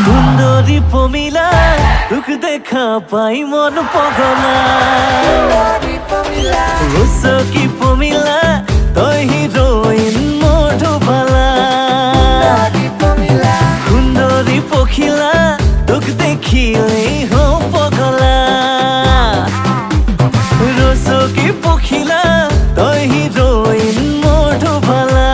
সুন্দরী পমিলা তোক দেখা পাই মন পগলা রসকি পমিলা তই হিরোইন মধুবালা সুন্দরী পখিলা তোক দেখিলেই হও পগলা রসকি পখিলা তই হিরোইন মধুবালা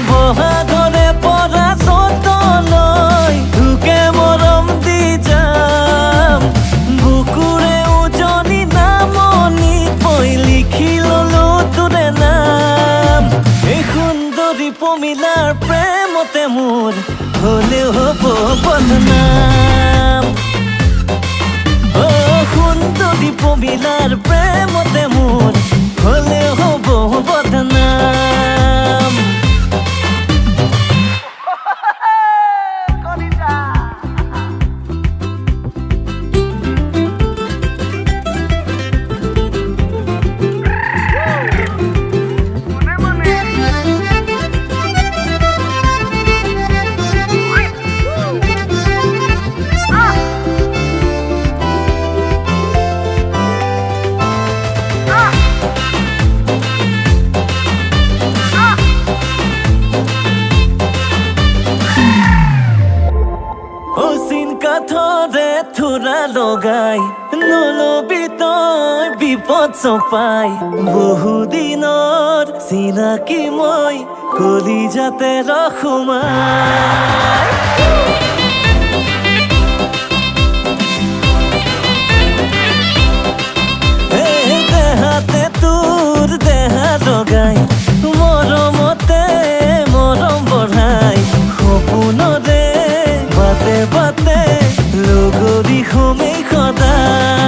বহাগরে পৰা চতলৈ তোকে মৰম দি যাম বুকুৰে উজনি নামনি মই লিখি ললো তোৰে নাম এই সুন্দৰী পমিলাৰ প্ৰেমতে মোৰ হলেও হ'ব বদনাম সুন্দৰী পমিলাৰ প্ৰেমতে মোৰ হলেও হ'ব বদনাম কাঠৰে থোৰা লগাই নলবি তই বিপদ চপাই বহুদিনৰ চিনাকি মই কলিজাতে ৰখোমাই দেহাতে তোৰ দেহা লগাই মৰমতে মৰম বঢ়াই সপোনৰে বাটে বাটে লগৰী সমেই সদায়